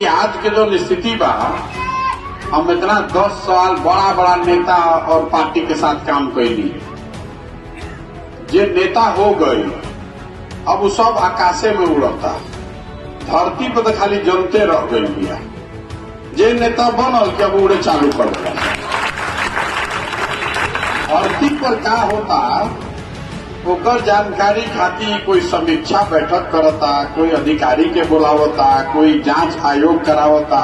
आज के जो स्थिति बा, हम इतना 10 साल बड़ा बड़ा नेता और पार्टी के साथ काम कैली, जे नेता हो गई अब वो सब आकाशे में उड़ता, धरती पर तो खाली जनते रह गई बिया। जे नेता बनल के अब उड़े चालू कर दिया। धरती पर का होता ओकर जानकारी खातिर कोई समीक्षा बैठक करता, कोई अधिकारी के बुलावता, कोई जांच आयोग करावता।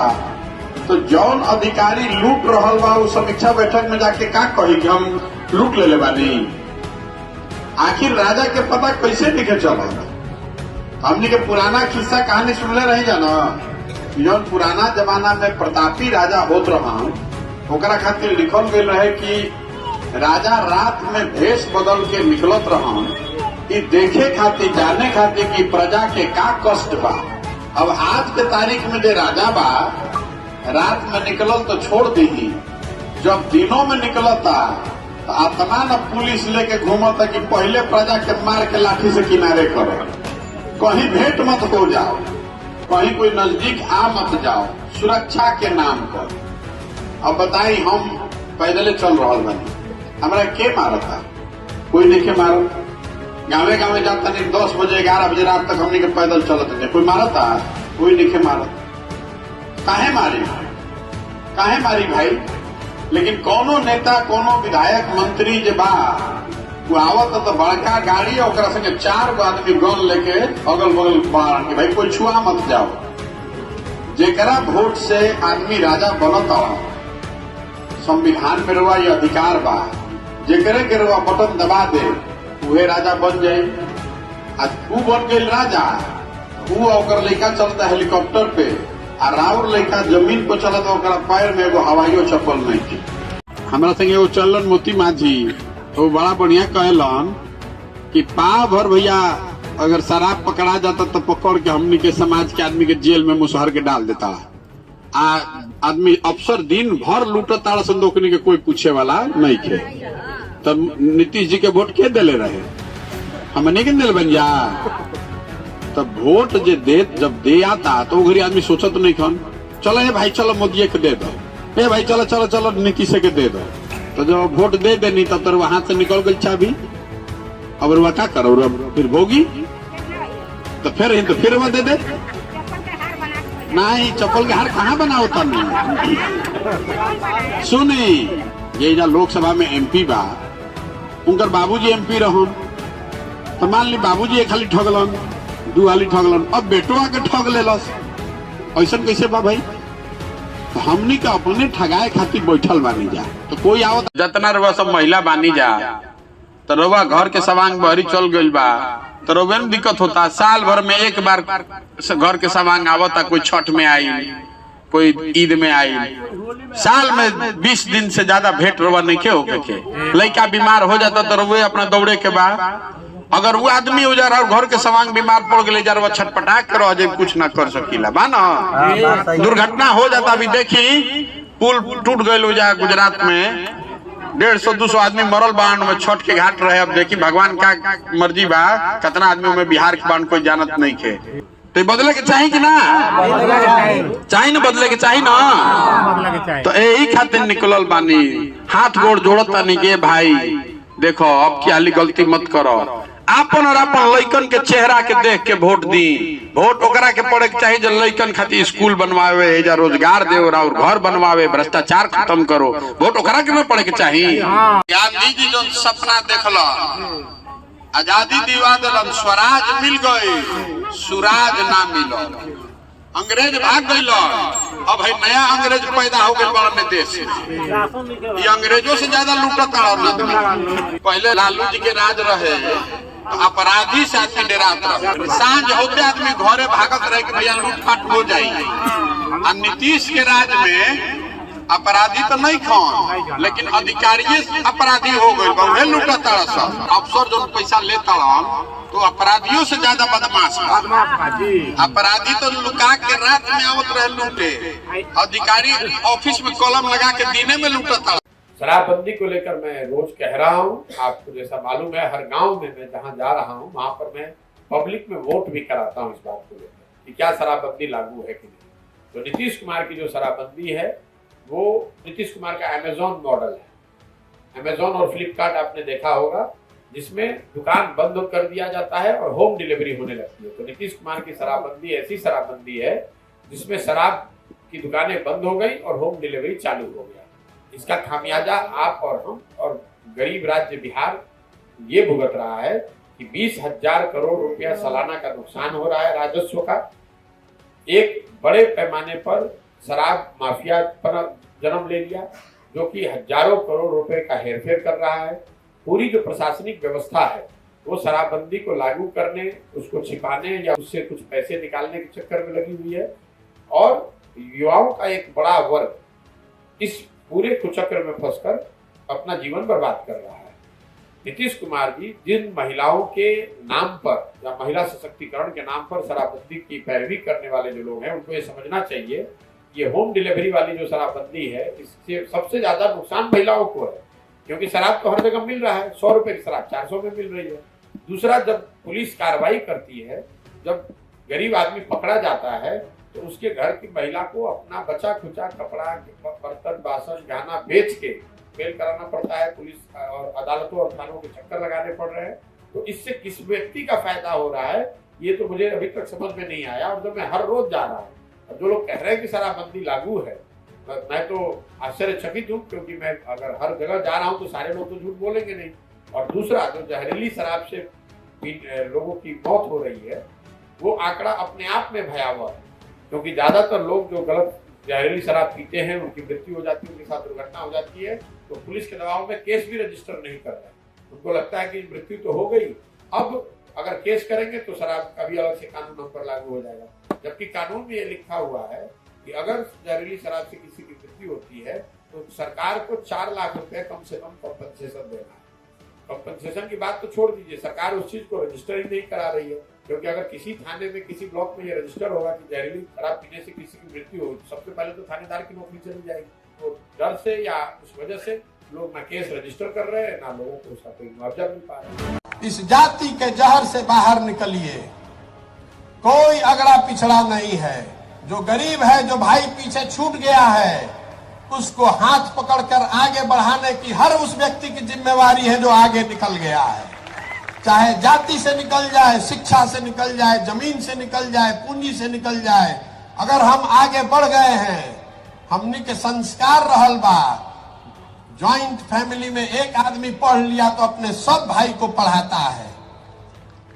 तो जौन अधिकारी लूट रहल बा वो समीक्षा बैठक में जाके का कही कि हम लूट ले बानी। आखिर राजा के पता कैसे लिखे चला? हमने के पुराना किस्सा कहानी सुनले रही जाना, जौन पुराना जमाना में प्रतापी राजा होत रहा, ओकरा खातिर लिखल गई रहे कि राजा रात में भेष बदल के निकलत रहा कि देखे खातिर, जाने खातिर कि प्रजा के का कष्ट बा। अब आज के तारीख में जो राजा बा रात में निकलल तो छोड़ दी, जब दिनों में निकलता तो आत्मा न पुलिस लेके घूमता कि पहले प्रजा के मार के लाठी से किनारे करो, कहीं भेंट मत हो जाओ, कहीं कोई नजदीक आ मत जाओ, सुरक्षा के नाम पर। अब बताई हम पैदले चल रहा बनी, हमरा के मारता? कोई नहीं के मारो। गाँवे गाँवे जाता नहीं, 10 बजे 11 बजे रात तक हमने के पैदल चलते थे, कोई मारता? कोई नहीं के मारता। काहे मारी भाई? लेकिन कोनो नेता, कोनो विधायक, मंत्री जे बा वो आवत तो बड़का गाड़ी और ओकरा संगे 4 गो आदमी गन लेके अगल बगल बाहर के भाई कोई छुआ मत जाओ। जेकरा वोट से आदमी राजा बनता, संविधान में रवा ये अधिकार बा, जेकरे के रवा बटन दबा दे उहे राजा बन जाये। आज तू बन गई राजा, तू और लड़का चलता हेलीकॉप्टर पे और राउर लड़का जमीन पर चलता, ओकरा पैर में एगो हवाइयो चप्पल नहीं थी। हमारा संगे वो चलन मोती माझी तो बड़ा बढ़िया कहलन कि पाव भर भैया अगर शराब पकड़ा जाता तो पकड़ के हमनी के समाज के आदमी के जेल में मुसहर के डाल देता। आदमी अफसर दिन भर लूटता संदोकनी के कोई पूछे वाला नहीं थे। तब नीतीश जी के वोट के दिले रहे, हमने के दिल बन जा। तब वोट जे दे जब दे आता तो घरी आदमी सोचत नहीं खन, चलो भाई चलो मोदी के दे दो, ए भाई चलो चलो चलो नीतीश के दे दो। तो जब वोट दे देनी तब तो वहां से निकल गई चाबी। अब वह क्या करो, फिर भोगी तो फिर वह दे दे। नहीं, चप्पल के हार कहाँ बनाओ तनी? सुनी, ये जा लोकसभा में एमपी बा, उनकर बाबूजी एमपी रहन, तो मान ली बाबूजी एक हाली ठगलन, 2 हाली ठगलन, अब बेटो आके ठग लेलस। ऐसा कैसे बा भाई? तो हमनी का अपने ठगाए खातिर बैठल बानी जा, तो कोई आवत जतना रवा सब महिला बानी जा, तो रवा घर के सवांग बहरी चल गई बा, तो रवे में दिक्कत होता। साल भर में एक बार घर के सवांग आवता, कोई छठ में आई, कोई ईद में आई, साल में 20 दिन से ज्यादा भेंट रवा नहीं के होके के। लड़का बीमार हो जाता तो रवे अपना दौड़े के बाद, अगर वो आदमी हो जा रहा और घर के सवांग बीमार पड़ गए जा रहा, छटपटा कर अजय कुछ ना कर सकीला बा ना। दुर्घटना हो जाता, अभी देखी पुल टूट गए हो जा गुजरात में, 150-200 आदमी मरल बाण में, छठ के घाट रहे। अब देखी भगवान का मर्जी बा, कितना आदमी में बिहार के बाण कोई जानत नहीं खे। तो बदले के चाहिए कि ना चाहिए? ना बदले के चाहिए ना। तो यही खातिर निकलल बानी, हाथ गोड़ जोड़त बानी के भाई देखो अब की हाली गलती मत करो। आपन और अपन लइकन के चेहरा के देख के वोट दी। वोट ओकरा के पड़े के चाहिए जो लइकन खातिर स्कूल बनवावे, एजा रोजगार दे और घर बनवावे, भ्रष्टाचार खत्म करो। वोट ओकरा के न पड़े के चाहिए। गांधी जी जो सपना देखला, आजादी दिवा दिलन, स्वराज मिल गई, सुराज ना मिलो। अंग्रेज भाग गई, अब है नया अंग्रेज पैदा हो गए बड़ा देश। ये अंग्रेजों से ज्यादा लूटता। पहले लालू जी के राज रहे, अपराधी से आदमी डरात रहे, सांझ होते आदमी घरे भागत रहे कि भैया लूटपाट हो जाए। और नीतीश के राज में अपराधी तो नहीं खान, लेकिन अधिकारी अपराधी हो गए, लूटता। अफसर जो पैसा लेता तो अपराधियों से ज्यादा बदमाश। अपराधी तो लुका के रात में आवत रहे लूटे, अधिकारी ऑफिस में कॉलम लगा के दिने में लूटता। शराबबंदी को लेकर मैं रोज कह रहा हूँ, आपको जैसा मालूम है हर गांव में मैं जहाँ जा रहा हूँ वहाँ पर मैं पब्लिक में वोट भी कराता हूँ इस बात को लेकर कि क्या शराबबंदी लागू है कि नहीं। तो नीतीश कुमार की जो शराबबंदी है वो नीतीश कुमार का अमेजॉन मॉडल है। अमेजॉन और फ्लिपकार्ट आपने देखा होगा, जिसमें दुकान बंद कर दिया जाता है और होम डिलीवरी होने लगती है। तो नीतीश कुमार की शराबबंदी ऐसी शराबबंदी है जिसमें शराब की दुकानें बंद हो गई और होम डिलीवरी चालू हो गया। इसका खामियाजा आप और हम और गरीब राज्य बिहार ये भुगत रहा है कि 20,000 करोड़ रुपया सालाना का नुकसान हो रहा है राजस्व का। एक बड़े पैमाने पर शराब माफिया पर जन्म ले लिया, जो कि हजारों करोड़ रुपए का हेरफेर कर रहा है। पूरी जो प्रशासनिक व्यवस्था है वो शराबबंदी को लागू करने, उसको छिपाने या उससे कुछ पैसे निकालने के चक्कर में लगी हुई है, और युवाओं का एक बड़ा वर्ग इस पूरे कुचक्र में फंसकर अपना जीवन बर्बाद कर रहा है। नीतीश कुमार जी जिन महिलाओं के नाम पर या महिला सशक्तिकरण के नाम पर शराबबंदी की पैरवी करने वाले जो लोग हैं, उनको ये समझना चाहिए ये होम डिलीवरी वाली जो शराबबंदी है, इससे सबसे ज्यादा नुकसान महिलाओं को है, क्योंकि शराब तो हर जगह मिल रहा है। 100 रुपए की शराब 400 में मिल रही है। दूसरा, जब पुलिस कार्रवाई करती है, जब गरीब आदमी पकड़ा जाता है, तो उसके घर की महिला को अपना बचा खुचा कपड़ा, बर्तन, बासन, गहना बेच के बेल कराना पड़ता है। पुलिस और अदालतों और थानों के चक्कर लगाने पड़ रहे हैं। तो इससे किस व्यक्ति का फायदा हो रहा है, ये तो मुझे अभी तक समझ में नहीं आया। और जब मैं हर रोज जा रहा हूँ, जो लोग कह रहे हैं कि शराबबंदी लागू है, मैं तो आश्चर्यचकित हूँ, क्योंकि मैं अगर हर जगह जा रहा हूँ तो सारे लोग तो झूठ बोलेंगे नहीं। और दूसरा, जो जहरीली शराब से लोगों की मौत हो रही है, वो आंकड़ा अपने आप में भयावह है, क्योंकि ज्यादातर लोग जो गलत जहरीली शराब पीते हैं उनकी मृत्यु हो जाती है, उनके साथ दुर्घटना हो जाती है, तो पुलिस के दबाव में केस भी रजिस्टर नहीं कर रहे। उनको लगता है कि मृत्यु तो हो गई, अब अगर केस करेंगे तो शराब का भी अलग से कानून हम पर लागू हो जाएगा। जबकि कानून में ये लिखा हुआ है कि अगर जहरीली शराब से किसी की मृत्यु होती है तो सरकार को 4 लाख रुपए कम से कम कॉम्पनसेशन देना है। कॉम्पनसेशन की बात तो छोड़ दीजिए, सरकार उस चीज को रजिस्टर ही नहीं करा रही है, क्योंकि अगर किसी थाने में, किसी ब्लॉक में ये रजिस्टर होगा कि जहरीली शराब पीने से किसी की मृत्यु हो, सबसे पहले तो थानेदार की नौकरी चली जाएगी। तो डर से या उस वजह से लोग ना केस रजिस्टर कर रहे हैं, ना लोगों को उसका कोई मुआवजा मिल पा रहा है। इस जाति के जहर से बाहर निकलिए। कोई अगड़ा पिछड़ा नहीं है। जो गरीब है, जो भाई पीछे छूट गया है, उसको हाथ पकड़कर आगे बढ़ाने की हर उस व्यक्ति की जिम्मेवारी है जो आगे निकल गया है। चाहे जाति से निकल जाए, शिक्षा से निकल जाए, जमीन से निकल जाए, पूंजी से निकल जाए, अगर हम आगे बढ़ गए हैं, हमनी के संस्कार रहल बा। ज्वाइंट फैमिली में एक आदमी पढ़ लिया तो अपने सब भाई को पढ़ाता है।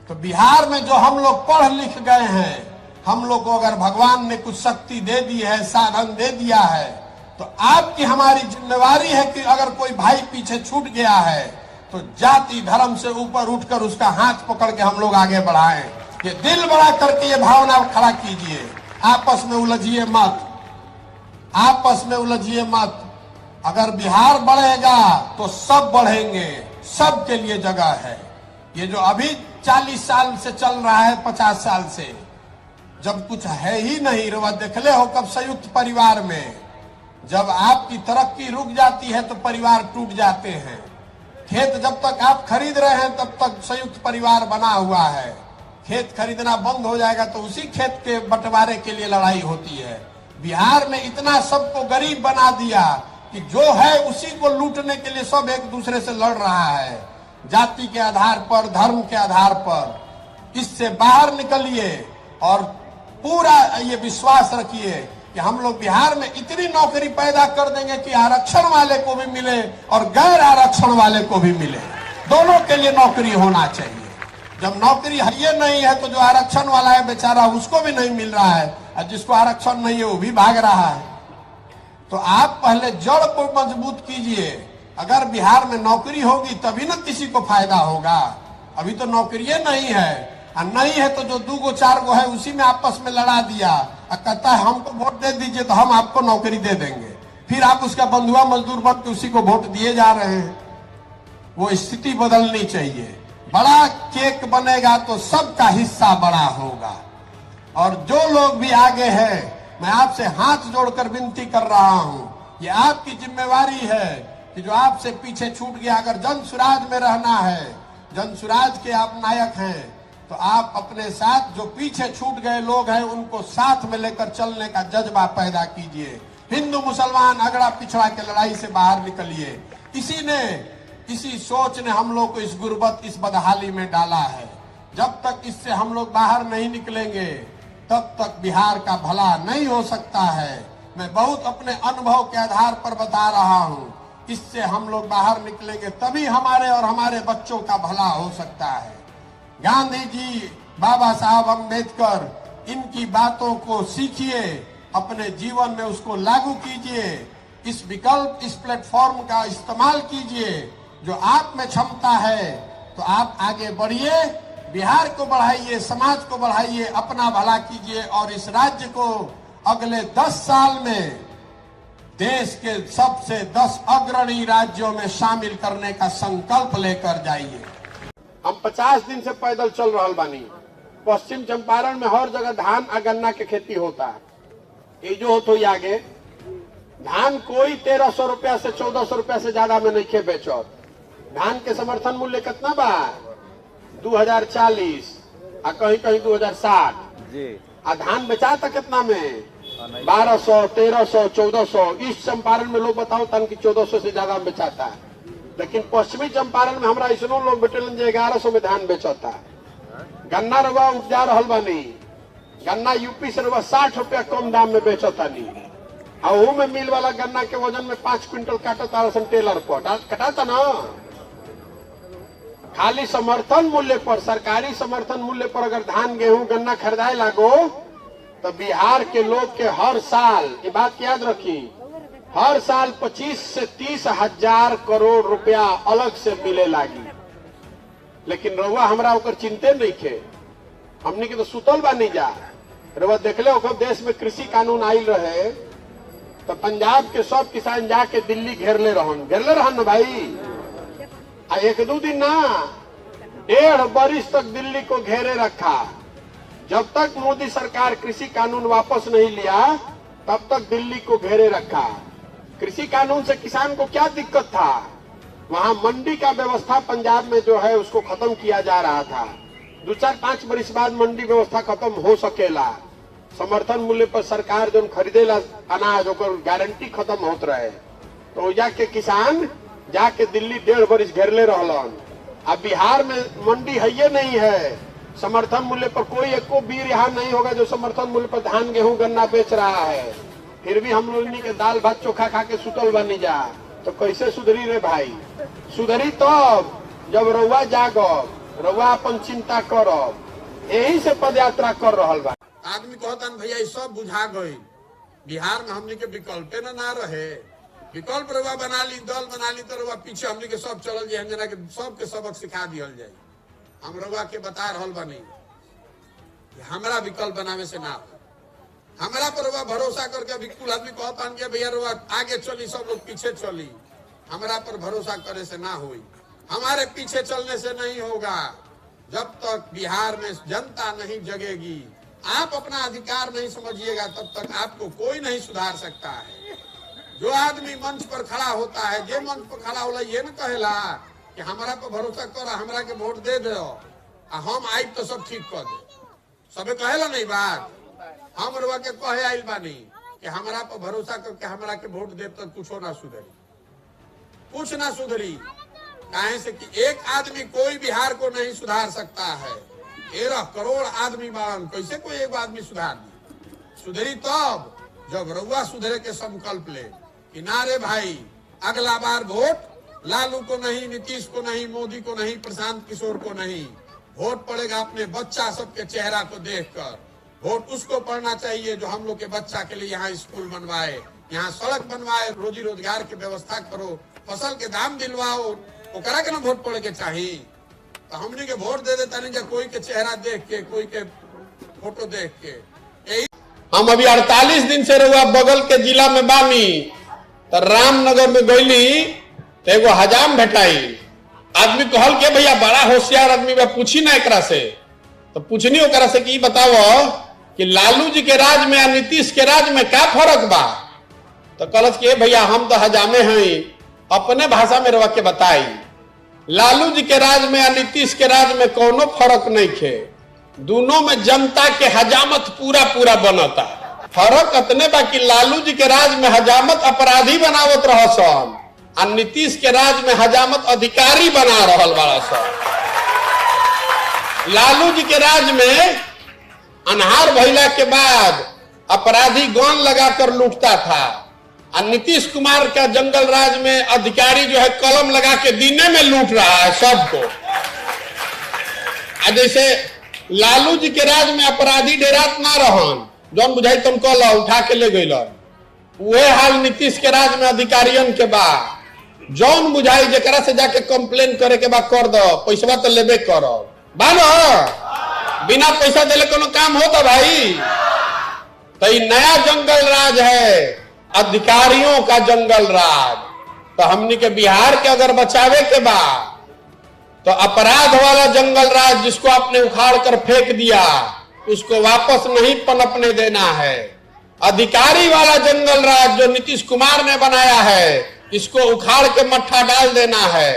तो बिहार में जो हम लोग पढ़ लिख गए हैं, हम लोग को अगर भगवान ने कुछ शक्ति दे दी है, साधन दे दिया है, तो आपकी हमारी जिम्मेवारी है कि अगर कोई भाई पीछे छूट गया है तो जाति धर्म से ऊपर उठकर उसका हाथ पकड़ के हम लोग आगे बढ़ाएं। ये दिल बड़ा करके ये भावना खड़ा कीजिए। आपस में उलझिए मत, आपस में उलझिए मत। अगर बिहार बढ़ेगा तो सब बढ़ेंगे, सबके लिए जगह है। ये जो अभी 40 साल से चल रहा है, 50 साल से, जब कुछ है ही नहीं, रोवा देखले हो कब संयुक्त परिवार में जब आपकी तरक्की रुक जाती है तो परिवार टूट जाते हैं। खेत जब तक आप खरीद रहे हैं तब तक संयुक्त परिवार बना हुआ है। खेत खरीदना बंद हो जाएगा तो उसी खेत के बंटवारे के लिए लड़ाई होती है। बिहार में इतना सबको गरीब बना दिया कि जो है उसी को लूटने के लिए सब एक दूसरे से लड़ रहा है, जाति के आधार पर, धर्म के आधार पर। इससे बाहर निकलिए और पूरा ये विश्वास रखिए कि हम लोग बिहार में इतनी नौकरी पैदा कर देंगे कि आरक्षण वाले को भी मिले और गैर आरक्षण वाले को भी मिले। दोनों के लिए नौकरी होना चाहिए। जब नौकरी है नहीं है तो जो आरक्षण वाला है बेचारा, उसको भी नहीं मिल रहा है, और जिसको आरक्षण नहीं है वो भी भाग रहा है। तो आप पहले जड़ को मजबूत कीजिए। अगर बिहार में नौकरी होगी तभी ना किसी को फायदा होगा। अभी तो नौकरी नहीं है, और नहीं है तो जो 2 गो 4 गो है उसी में आपस में लड़ा दिया और कहता है हमको वोट दे दीजिए तो हम आपको नौकरी दे देंगे। फिर आप उसका बंधुआ मजदूर बन के उसी को वोट दिए जा रहे हैं। वो स्थिति बदलनी चाहिए। बड़ा केक बनेगा तो सबका हिस्सा बड़ा होगा। और जो लोग भी आगे हैं, मैं आपसे हाथ जोड़कर विनती कर रहा हूं, ये आपकी जिम्मेवारी है कि जो आपसे पीछे छूट गया, अगर जन सुराज में रहना है, जन सुराज के आप नायक हैं, तो आप अपने साथ जो पीछे छूट गए लोग हैं उनको साथ में लेकर चलने का जज्बा पैदा कीजिए। हिंदू मुसलमान अगड़ा पिछड़ा के लड़ाई से बाहर निकलिए। इसी सोच ने हम लोग को इस गुर्बत, इस बदहाली में डाला है। जब तक इससे हम लोग बाहर नहीं निकलेंगे तब तक बिहार का भला नहीं हो सकता है। मैं बहुत अपने अनुभव के आधार पर बता रहा हूँ। इससे हम लोग बाहर निकलेंगे तभी हमारे और हमारे बच्चों का भला हो सकता है। गांधी जी, बाबा साहब अम्बेडकर, इनकी बातों को सीखिए, अपने जीवन में उसको लागू कीजिए। इस विकल्प, इस प्लेटफॉर्म का इस्तेमाल कीजिए। जो आप में क्षमता है तो आप आगे बढ़िए, बिहार को बढ़ाइए, समाज को बढ़ाइए, अपना भला कीजिए और इस राज्य को अगले 10 साल में देश के सबसे 10 अग्रणी राज्यों में शामिल करने का संकल्प लेकर जाइए। हम 50 दिन से पैदल चल रहा बानी। पश्चिम चंपारण में हर जगह धान और गन्ना के खेती होता है। ये जो हो आगे धान कोई 1300 रुपया से 1400 रुपया से ज्यादा में नहीं बेचो। धान के समर्थन मूल्य कितना बा? 2040 आ कहीं कहीं 2060 जी। आ धान बेचाता कितना में? 1200, 1300, 1400। ईस्ट चंपारण में लोग बताओ तन की 1400 से ज्यादा में बेचाता है। लेकिन पश्चिमी चंपारण में हमारा ऐसा लोग बेटेलन जो 1100 में धान बेचता है। गन्ना रवा उपजा रहा बानी। गन्ना यूपी से रवा 60 रुपया कम दाम में बेचता नहीं। और में मिल वाला गन्ना के वजन में 5 क्विंटल काटता टेलर पर कटाता ना। खाली समर्थन मूल्य पर, सरकारी समर्थन मूल्य पर अगर धान, गेहूं, गन्ना खरीदाए लागो तो बिहार के लोग के हर साल, ये बात याद रखी, हर साल 25 से 30 हजार करोड़ रुपया अलग से मिले लागी। लेकिन रउआ हमरा ओकर चिंते नहीं खे। हमने के तो सुतल बानी जा। रउआ देखले ओकर देश में कृषि कानून आयल रहे तो पंजाब के सब किसान जाके दिल्ली घेरले रहन ना भाई। आ 1-2 दिन ना, 1.5 बरिस तक दिल्ली को घेरे रखा। जब तक मोदी सरकार कृषि कानून वापस नहीं लिया तब तक दिल्ली को घेरे रखा। कृषि कानून से किसान को क्या दिक्कत था? वहां मंडी का व्यवस्था पंजाब में जो है उसको खत्म किया जा रहा था। 2-4-5 बरिस बाद मंडी व्यवस्था खत्म हो सकेला। समर्थन मूल्य पर सरकार जो खरीदेला अनाज ओकर गारंटी खत्म होत रहे तो जाके किसान जाके दिल्ली 1.5 बरिस घेरले रहलन। अब बिहार में मंडी है ये नहीं है। समर्थन मूल्य पर कोई एको बीर यहाँ नहीं होगा जो समर्थन मूल्य पर धान, गेहूं, गन्ना बेच रहा है। फिर भी हम लोग के दाल भात चोखा खा के सुतल बनी जा। तो कैसे सुधरी रे भाई? सुधरी तब जब रउआ जागब, रउआ अपन चिंता करब। यही से पद यात्रा कर रहा बा। आदमी कहता भैया ये सब बुझा गई। बिहार में हमने के विकल्प ना रहे। विकल्प रउआ बना ली, दल बना ली तो रउआ पीछे हमने के सब चल जाए, जना के सबके सबक सिखा दियल जाए। हम रउआ के बता रहल बनी हमरा विकल्प बनावे से ना, हमरा पर रउआ भरोसा करके अभी कुल आदमी कहता कि भैया रउआ आगे चली, सब लोग पीछे चली। हमरा पर भरोसा करे से ना हुई। हमारे पीछे चलने से नहीं होगा। जब तक बिहार में जनता नहीं जगेगी, आप अपना अधिकार नहीं समझिएगा, तब तक आपको कोई नहीं सुधार सकता है। जो आदमी मंच पर खड़ा होता है, जे मंच पर खड़ा होला ये न कहेला कि हमरा पर भरोसा कर, हमरा के वोट दे दो, हम आइब तो सब ठीक कर दे। सबे कहेला नहीं बात। हम रउआ के कहे आइल बानी कि हमरा पर भरोसा करके हमरा के वोट दे तो कुछो ना सुधरी, कुछ ना सुधरी। काहे से कि एक आदमी कोई बिहार को नहीं सुधार सकता है। 13 करोड़ आदमी बारन, कैसे कोई एक आदमी सुधार दी? सुधरी तब जब रउआ सुधरे के संकल्प ले कि ना रे भाई, अगला बार वोट लालू को नहीं, नीतीश को नहीं, मोदी को नहीं, प्रशांत किशोर को नहीं। वोट पड़ेगा अपने बच्चा सबके चेहरा को देखकर। वोट उसको पड़ना चाहिए जो हम लोग के बच्चा के लिए यहाँ स्कूल बनवाए, यहाँ सड़क बनवाए, रोजी रोजगार की व्यवस्था करो, फसल के दाम दिलवाओ। ओकरा के ना वोट पड़े के चाहिए। तो हमने के वोट दे देता नहीं कोई के चेहरा देख के, कोई के फोटो देख के। यही हम अभी 48 दिन से रहुआ बगल के जिला में बानी तो रामनगर में गईली तो एगो हजाम भेटाई। आदमी कहल के भैया बड़ा होशियार आदमी बा, पूछी ना एकरा से। तो पूछनी ओकरा से कि बताओ कि लालू जी के राज में और नीतीश के राज में क्या फर्क बा? तो कहलत कि भैया हम तो हजामे हैं, अपने भाषा में रवा के बताई। लालू जी के राज में और नीतीश के राज में कोनो फर्क नहीं खे। दोनों में जनता के हजामत पूरा पूरा बनता। फर्क अतने बा कि लालू जी के राज में हजामत अपराधी बनावत रह सन और नीतीश के राज में हजामत अधिकारी बना रहल बड़ा सन। लालू जी के राज में अनहार भइला के बाद अपराधी गन लगाकर लूटता था और नीतीश कुमार का जंगल राज में अधिकारी जो है कलम लगा के दिने में लूट रहा है सबको। जैसे लालू जी के राज में अपराधी डेरात ना रहन, जौन बुझाई तुम कल उठा के ले गई, वह हाल नीतीश के राज में अधिकारियों के बाद जौन बुझाई जरा से जाके कंप्लेन करे के बाद कर दो, पैसा तो लेबे करो बानो, बिना पैसा दिले कोनो काम होता भाई। तो ये नया जंगल राज है, अधिकारियों का जंगल राज। तो हमनी के बिहार के अगर बचावे के बाद तो अपराध वाला जंगल राज जिसको आपने उखाड़ कर फेंक दिया उसको वापस नहीं पनपने देना है। अधिकारी वाला जंगल राज जो नीतीश कुमार ने बनाया है इसको उखाड़ के मट्ठा डाल देना है।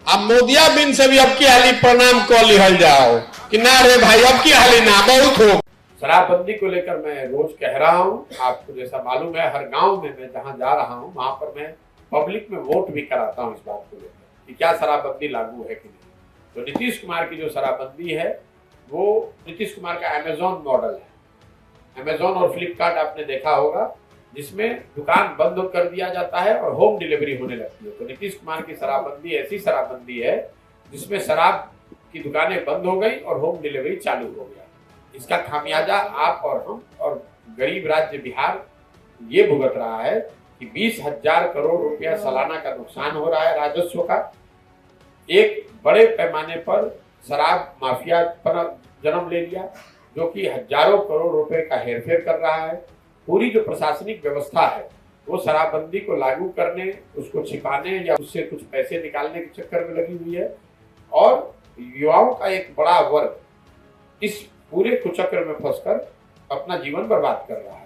अब मोदिया बिन से भी अब की हाली प्रणाम को लिहल जाओ कि ना रे भाई अब की हाली ना बहुत हो। शराबबंदी को लेकर मैं रोज कह रहा हूँ, आपको जैसा मालूम है हर गांव में मैं जहां जा रहा हूँ वहां पर मैं पब्लिक में वोट भी कराता हूँ इस बात को लेकर कि क्या शराबबंदी लागू है कि नहीं। तो नीतीश कुमार की जो शराबबंदी है वो नीतीश कुमार का अमेजोन मॉडल है। अमेजोन और फ्लिपकार्ट आपने देखा होगा जिसमें दुकान बंद कर दिया जाता है और होम डिलीवरी होने लगती है। तो नीतीश कुमार की शराबबंदी ऐसी शराबबंदी है जिसमें शराब की दुकानें बंद हो गई और होम डिलीवरी चालू हो गया। इसका खामियाजा आप और हम और गरीब राज्य बिहार ये भुगत रहा है कि 20,000 करोड़ रुपया सालाना का नुकसान हो रहा है राजस्व का। एक बड़े पैमाने पर शराब माफिया पर जन्म ले लिया जो कि हजारों करोड़ रुपए का हेरफेर कर रहा है। पूरी जो प्रशासनिक व्यवस्था है वो शराबबंदी को लागू करने, उसको छिपाने या उससे कुछ पैसे निकालने के चक्कर में लगी हुई है और युवाओं का एक बड़ा वर्ग इस पूरे कुचक्र में फंसकर अपना जीवन बर्बाद कर रहा है।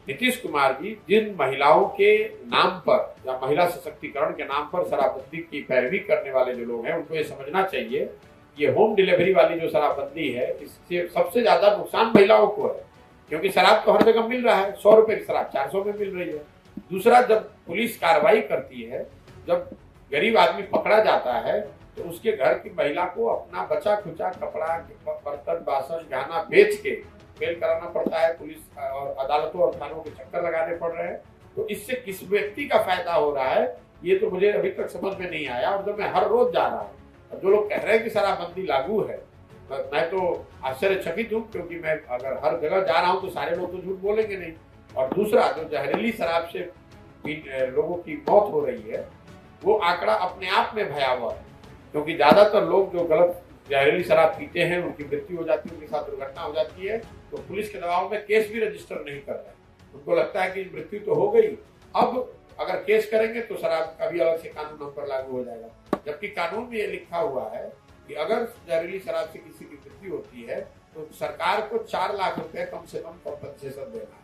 नीतीश कुमार जी जिन महिलाओं के नाम पर या महिला सशक्तिकरण के नाम पर शराबबंदी की पैरवी करने वाले जो लोग हैं उनको ये समझना चाहिए ये होम डिलीवरी वाली जो शराबबंदी है इससे सबसे ज्यादा नुकसान महिलाओं को है, क्योंकि शराब तो हर जगह मिल रहा है। 100 रुपए की शराब 400 में मिल रही है। दूसरा, जब पुलिस कार्रवाई करती है, जब गरीब आदमी पकड़ा जाता है तो उसके घर की महिला को अपना बचा खुचा कपड़ा, बर्तन, बासन, गहना बेच के बेल कराना पड़ता है। पुलिस और अदालतों और थानों के चक्कर लगाने पड़ रहे हैं। तो इससे किस व्यक्ति का फायदा हो रहा है ये तो मुझे अभी तक समझ में नहीं आया। और जब मैं हर रोज जा रहा हूँ, जो लोग कह रहे हैं कि शराबबंदी लागू है, मैं तो आश्चर्यचकित हूँ, क्योंकि मैं अगर हर जगह जा रहा हूँ तो सारे लोग तो झूठ बोलेंगे नहीं। और दूसरा, जो जहरीली शराब से लोगों की मौत हो रही है वो आंकड़ा अपने आप में भयावह है, क्योंकि ज्यादातर लोग जो गलत जहरीली शराब पीते हैं उनकी मृत्यु हो जाती है, उनके साथ दुर्घटना हो जाती है तो पुलिस के दबाव में केस भी रजिस्टर नहीं कर रहे। उनको लगता है कि मृत्यु तो हो गई, अब अगर केस करेंगे तो शराब का भी अलग से कानून हम पर लागू हो जाएगा। जबकि कानून में ये लिखा हुआ है कि अगर जहरीली शराब से किसी की मृत्यु होती है तो सरकार को 4 लाख रुपए कम से कम कॉम्पनसेशन देना है।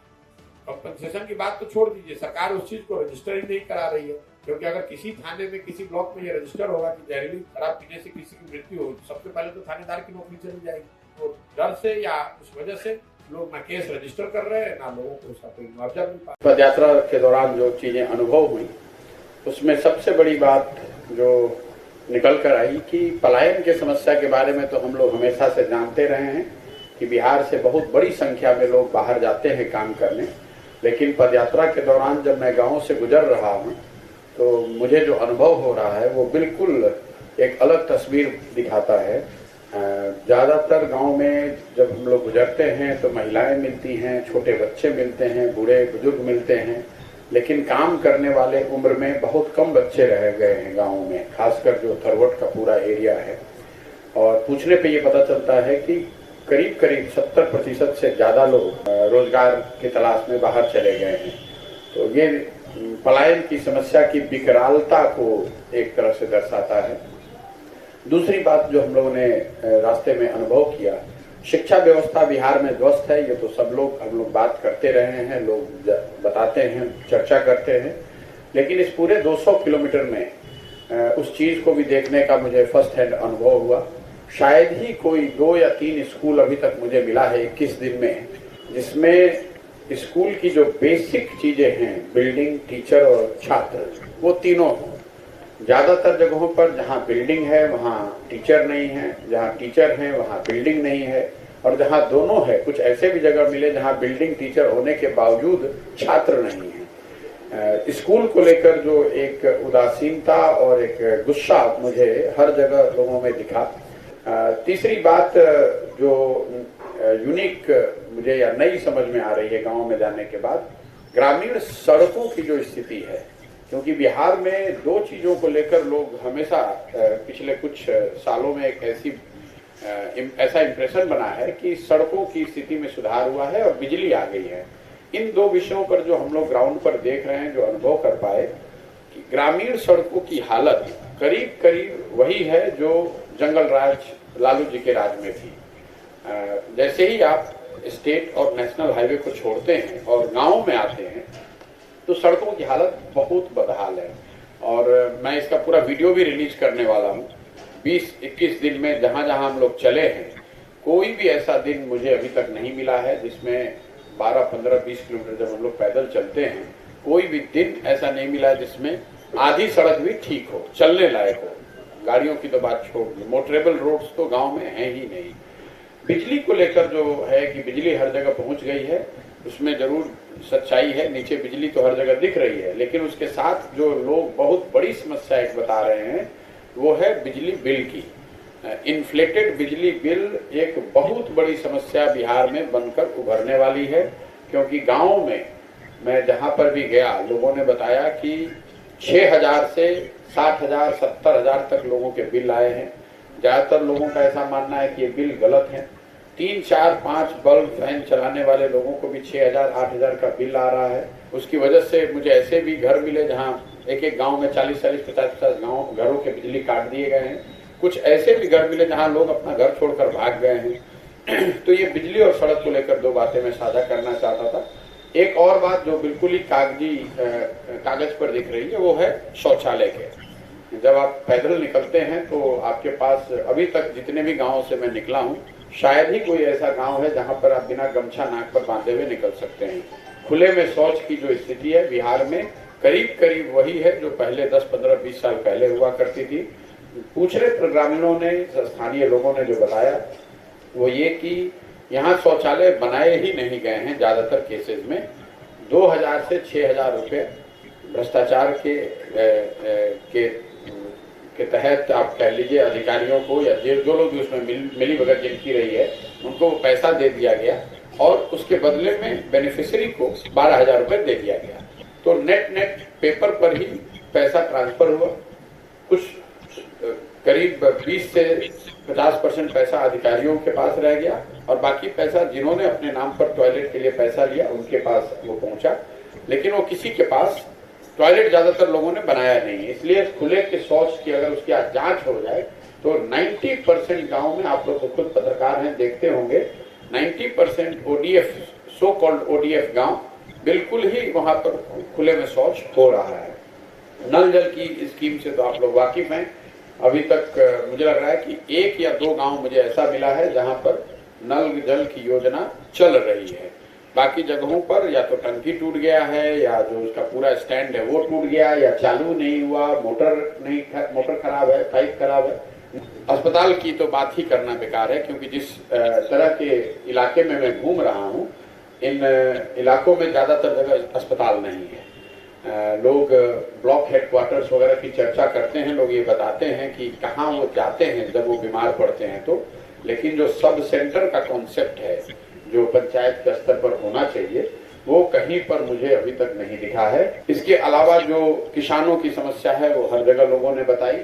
कॉम्पनसेशन की बात तो छोड़ दीजिए, सरकार उस चीज को रजिस्टर ही नहीं करा रही है, क्योंकि अगर किसी थाने में किसी ब्लॉक में ये रजिस्टर होगा कि जहरीली शराब पीने से किसी की मृत्यु हो, सबसे पहले तो थानेदार की नौकरी चली जाएगी। तो डर से या उस वजह से लोग ना केस रजिस्टर कर रहे हैं, ना लोगों को उसका कोई मुआवजा मिल पा। पद यात्रा के दौरान जो चीजें अनुभव हुई उसमें सबसे बड़ी बात जो निकल कर आई कि पलायन की समस्या के बारे में तो हम लोग हमेशा से जानते रहे हैं कि बिहार से बहुत बड़ी संख्या में लोग बाहर जाते हैं काम करने। लेकिन पदयात्रा के दौरान जब मैं गाँव से गुजर रहा हूँ तो मुझे जो अनुभव हो रहा है वो बिल्कुल एक अलग तस्वीर दिखाता है। ज़्यादातर गांव में जब हम लोग गुजरते हैं तो महिलाएं मिलती हैं, छोटे बच्चे मिलते हैं, बूढ़े बुजुर्ग मिलते हैं, लेकिन काम करने वाले उम्र में बहुत कम बच्चे रह गए हैं गाँव में, खासकर जो थरवट का पूरा एरिया है। और पूछने पे ये पता चलता है कि करीब करीब 70% से ज़्यादा लोग रोजगार की तलाश में बाहर चले गए हैं। तो ये पलायन की समस्या की विकरालता को एक तरह से दर्शाता है। दूसरी बात जो हम लोगों ने रास्ते में अनुभव किया, शिक्षा व्यवस्था बिहार में ध्वस्त है। ये तो सब लोग हम लोग बात करते रहे हैं, लोग बताते हैं, चर्चा करते हैं। लेकिन इस पूरे 200 किलोमीटर में उस चीज़ को भी देखने का मुझे फर्स्ट हैंड अनुभव हुआ शायद ही कोई 2 या 3 स्कूल अभी तक मुझे मिला है 21 दिन में, जिसमें स्कूल की जो बेसिक चीजें हैं, बिल्डिंग, टीचर और छात्र, वो तीनों हों। ज्यादातर जगहों पर जहाँ बिल्डिंग है वहाँ टीचर नहीं है, जहाँ टीचर है वहाँ बिल्डिंग नहीं है, और जहाँ दोनों है, कुछ ऐसे भी जगह मिले जहाँ बिल्डिंग टीचर होने के बावजूद छात्र नहीं है। स्कूल को लेकर जो एक उदासीनता और एक गुस्सा मुझे हर जगह लोगों में दिखा। तीसरी बात जो यूनिक मुझे या नई समझ में आ रही है गांव में जाने के बाद, ग्रामीण सड़कों की जो स्थिति है, क्योंकि बिहार में 2 चीजों को लेकर लोग हमेशा पिछले कुछ सालों में एक ऐसा इंप्रेशन बना है कि सड़कों की स्थिति में सुधार हुआ है और बिजली आ गई है। इन 2 विषयों पर जो हम लोग ग्राउंड पर देख रहे हैं, जो अनुभव कर पाए कि ग्रामीण सड़कों की हालत करीब करीब वही है जो जंगल राज लालू जी के राज में थी। जैसे ही आप स्टेट और नेशनल हाईवे को छोड़ते हैं और गाँव में आते हैं तो सड़कों की हालत बहुत बदहाल है। और मैं इसका पूरा वीडियो भी रिलीज करने वाला हूँ। 20-21 दिन में जहाँ जहाँ हम लोग चले हैं, कोई भी ऐसा दिन मुझे अभी तक नहीं मिला है जिसमें 12, 15, 20 किलोमीटर जब हम लोग पैदल चलते हैं, कोई भी दिन ऐसा नहीं मिला जिसमें आधी सड़क भी ठीक हो, चलने लायक हो। गाड़ियों की तो बात छोड़ दी, मोटरेबल रोड्स तो गांव में है ही नहीं। बिजली को लेकर जो है कि बिजली हर जगह पहुंच गई है, उसमें जरूर सच्चाई है। नीचे बिजली तो हर जगह दिख रही है, लेकिन उसके साथ जो लोग बहुत बड़ी समस्या एक बता रहे हैं वो है बिजली बिल की। इन्फ्लेटेड बिजली बिल एक बहुत बड़ी समस्या बिहार में बनकर उभरने वाली है, क्योंकि गांव में मैं जहां पर भी गया, लोगों ने बताया कि 6,000 से 60,000, 70,000 तक लोगों के बिल आए हैं। ज्यादातर लोगों का ऐसा मानना है कि ये बिल गलत है। 3, 4, 5 बल्ब फैन चलाने वाले लोगों को भी 6,000, 8,000 का बिल आ रहा है। उसकी वजह से मुझे ऐसे भी घर मिले जहां एक गांव में 40-40, 50-50 घरों के बिजली काट दिए गए हैं। कुछ ऐसे भी घर मिले जहां लोग अपना घर छोड़कर भाग गए हैं। तो ये बिजली और सड़क को लेकर 2 बातें मैं साझा करना चाहता था। एक और बात जो बिल्कुल ही कागज पर दिख रही है वो है शौचालय के। जब आप पैदल निकलते हैं तो आपके पास, अभी तक जितने भी गाँव से मैं निकला हूँ, शायद ही कोई ऐसा गांव है जहां पर आप बिना गमछा नाक पर बांधे हुए निकल सकते हैं। खुले में शौच की जो स्थिति है बिहार में करीब करीब वही है जो पहले 10, 15, 20 साल पहले हुआ करती थी। पूछने पर ग्रामीणों ने, स्थानीय लोगों ने जो बताया वो ये कि यहाँ शौचालय बनाए ही नहीं गए हैं। ज्यादातर केसेस में 2,000 से 6,000 रुपये भ्रष्टाचार के तहत आप कह लीजिए अधिकारियों को या जो लोग भी उसमें मिली भगत जिनकी रही है उनको वो पैसा दे दिया गया और उसके बदले में बेनिफिशियरी को 12,000 रुपये दे दिया गया। तो नेट पेपर पर ही पैसा ट्रांसफर हुआ। कुछ करीब 20 से 50% पैसा अधिकारियों के पास रह गया और बाकी पैसा जिन्होंने अपने नाम पर टॉयलेट के लिए पैसा लिया उनके पास वो पहुंचा, लेकिन वो किसी के पास टॉयलेट ज्यादातर लोगों ने बनाया नहीं। इसलिए खुले के शौच की अगर उसकी आज जांच हो जाए तो 90% गांव में, आप लोग खुद पत्रकार हैं देखते होंगे, 90% ODF, सो कॉल्ड ODF गांव बिल्कुल ही वहां पर खुले में शौच हो रहा है। नल जल की स्कीम से तो आप लोग वाकिफ हैं। अभी तक मुझे लग रहा है कि 1 या 2 गांव मुझे ऐसा मिला है जहां पर नल जल की योजना चल रही है। बाकी जगहों पर या तो टंकी टूट गया है या जो उसका पूरा स्टैंड है वो टूट गया या चालू नहीं हुआ, मोटर खराब है, पाइप खराब है। अस्पताल की तो बात ही करना बेकार है, क्योंकि जिस तरह के इलाके में मैं घूम रहा हूँ, इन इलाकों में ज्यादातर जगह अस्पताल नहीं है। लोग ब्लॉक हेडक्वार्टर्स वगैरह की चर्चा करते हैं, लोग ये बताते हैं कि कहाँ वो जाते हैं जब वो बीमार पड़ते हैं तो, लेकिन जो सब सेंटर का कॉन्सेप्ट है जो पंचायत के स्तर पर होना चाहिए वो कहीं पर मुझे अभी तक नहीं दिखा है। इसके अलावा जो किसानों की समस्या है वो हर जगह लोगों ने बताई।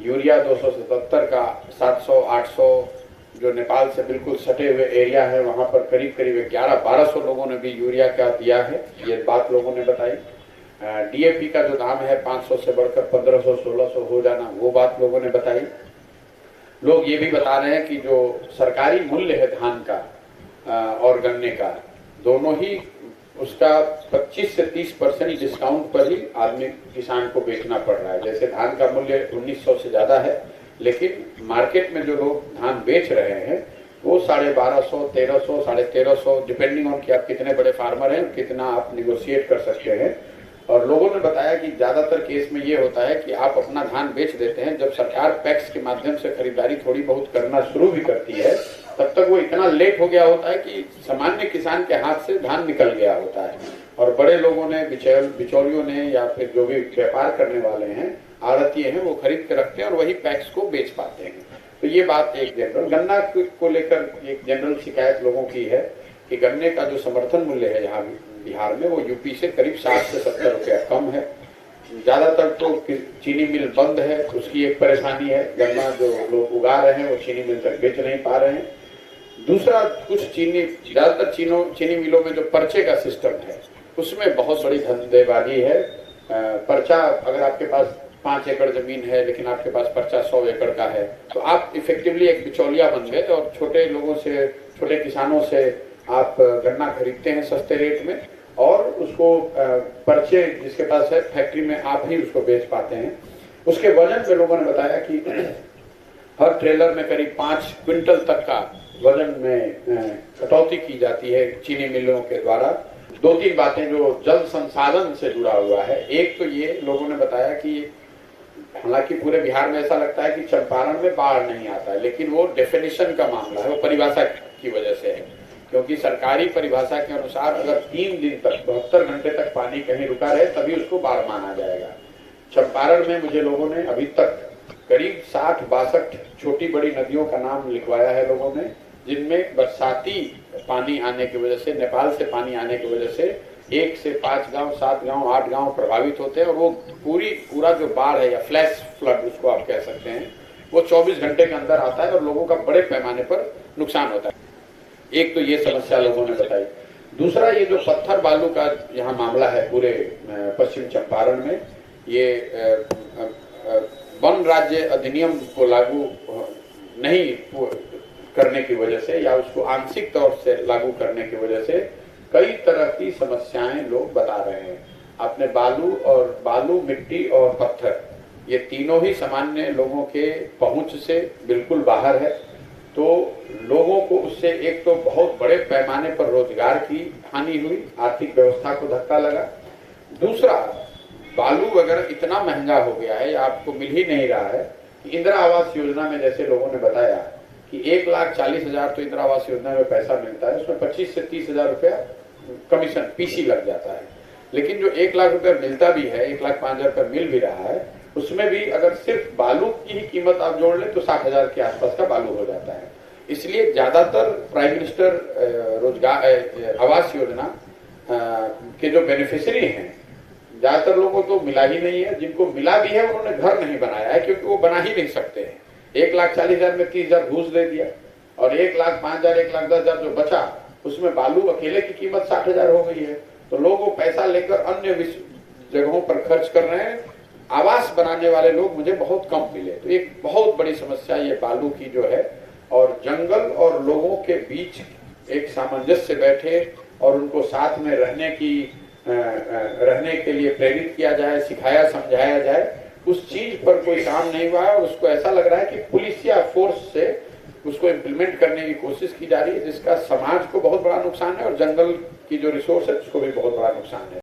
यूरिया 277 का 700-800 जो नेपाल से बिल्कुल सटे हुए एरिया है वहां पर करीब करीब 1100-1200 लोगों ने भी यूरिया का दिया है, ये बात लोगों ने बताई। DAP का जो दाम है 500 से बढ़कर 1500-1600 हो जाना, वो बात लोगों ने बताई। लोग ये भी बता रहे हैं कि जो सरकारी मूल्य है धान का और गन्ने का, दोनों ही उसका 25 से 30% डिस्काउंट पर ही आदमी किसान को बेचना पड़ रहा है। जैसे धान का मूल्य 1900 से ज्यादा है, लेकिन मार्केट में जो लोग धान बेच रहे हैं वो 1250, 1300, 1350 डिपेंडिंग ऑन कि आप कितने बड़े फार्मर हैं, कितना आप निगोशिएट कर सकते हैं। और लोगों ने बताया कि ज्यादातर केस में ये होता है कि आप अपना धान बेच देते हैं, जब सरकार पैक्स के माध्यम से खरीदारी थोड़ी बहुत करना शुरू भी करती है तब तक वो इतना लेट हो गया होता है कि सामान्य किसान के हाथ से धान निकल गया होता है और बड़े लोगों ने, बिचौलियों ने या फिर जो भी व्यापार करने वाले हैं, आड़तिये हैं, वो खरीद के रखते हैं और वही पैक्स को बेच पाते हैं। तो ये बात एक जनरल। गन्ना को लेकर एक जनरल शिकायत लोगों की है कि गन्ने का जो समर्थन मूल्य है यहाँ बिहार में वो यूपी से करीब 60 से 70 रुपया कम है। ज्यादातर तो चीनी मिल बंद है, उसकी एक परेशानी है। गन्ना जो लोग उगा रहे हैं वो चीनी मिल तक बेच नहीं पा रहे हैं। दूसरा, कुछ ज्यादातर चीनी मिलों में जो पर्चे का सिस्टम है उसमें बहुत बड़ी धंधेबाजी है। पर्चा, अगर आपके पास 5 एकड़ जमीन है लेकिन आपके पास पर्चा 100 एकड़ का है तो आप इफेक्टिवली एक बिचौलिया बन गए और छोटे लोगों से, छोटे किसानों से आप गन्ना खरीदते हैं सस्ते रेट में और उसको पर्चे जिसके पास है फैक्ट्री में आप ही उसको बेच पाते हैं। उसके वजन पे लोगों ने बताया कि हर ट्रेलर में करीब 5 क्विंटल तक का वजन में कटौती की जाती है चीनी मिलों के द्वारा। 2-3 बातें जो जल संसाधन से जुड़ा हुआ है। एक तो ये लोगों ने बताया कि हालांकि पूरे बिहार में ऐसा लगता है कि चंपारण में बाढ़ नहीं आता है, लेकिन वो डेफिनेशन का मामला है, वो परिभाषा की वजह से है। क्योंकि सरकारी परिभाषा के अनुसार अगर 3 दिन तक 72 घंटे तक पानी कहीं रुका रहे तभी उसको बाढ़ माना जाएगा। चंपारण में मुझे लोगों ने अभी तक करीब 60-62 छोटी बड़ी नदियों का नाम लिखवाया है लोगों ने, जिनमें बरसाती पानी आने की वजह से, नेपाल से पानी आने की वजह से 1 से 5 गांव, 7 गांव, 8 गांव प्रभावित होते हैं और वो पूरा जो बाढ़ है या फ्लैश फ्लड उसको आप कह सकते हैं, वो 24 घंटे के अंदर आता है और लोगों का बड़े पैमाने पर नुकसान होता है। एक तो ये समस्या लोगों ने बताई। दूसरा, ये जो पत्थर बालू का यहाँ मामला है पूरे पश्चिम चंपारण में, ये वन राज्य अधिनियम को लागू नहीं करने की वजह से या उसको आंशिक तौर से लागू करने की वजह से कई तरह की समस्याएं लोग बता रहे हैं। आपने बालू, मिट्टी और पत्थर, ये तीनों ही सामान्य लोगों के पहुंच से बिल्कुल बाहर है। तो लोगों को उससे एक तो बहुत बड़े पैमाने पर रोजगार की हानि हुई, आर्थिक व्यवस्था को धक्का लगा। दूसरा, बालू वगैरह इतना महंगा हो गया है या आपको मिल ही नहीं रहा है कि इंदिरा आवास योजना में जैसे लोगों ने बताया कि 1,40,000 तो इंदिरा आवास योजना में पैसा मिलता है, उसमें 25 से 30,000 रुपया कमीशन पीसी लग जाता है। लेकिन जो 1 लाख रुपया मिलता भी है, 1,05,000 रुपया मिल भी रहा है, उसमें भी अगर सिर्फ बालू की ही कीमत आप जोड़ ले तो 60,000 के आसपास का बालू हो जाता है। इसलिए ज्यादातर प्राइम मिनिस्टर रोजगार आवास योजना के जो बेनिफिशियरी हैं, ज्यादातर लोगों को मिला ही नहीं है। जिनको मिला भी है उन्होंने घर नहीं बनाया है क्योंकि वो बना ही नहीं सकते हैं। 1,40,000 में 30,000 घूस दे दिया और 1,05,000, 1,10,000 जो बचा उसमें बालू अकेले की कीमत 60,000 हो गई है। तो लोग वो पैसा लेकर अन्य जगहों पर खर्च कर रहे हैं। आवास बनाने वाले लोग मुझे बहुत कम मिले। तो एक बहुत बड़ी समस्या ये बालू की जो है, और जंगल और लोगों के बीच एक सामंजस्य बैठे और उनको साथ में रहने के लिए प्रेरित किया जाए, सिखाया समझाया जाए, उस चीज पर कोई काम नहीं हुआ है। और उसको ऐसा लग रहा है कि पुलिस या फोर्स से उसको इम्प्लीमेंट करने की कोशिश की जा रही है, जिसका समाज को बहुत बड़ा नुकसान है और जंगल की जो रिसोर्स है उसको भी बहुत बड़ा नुकसान है।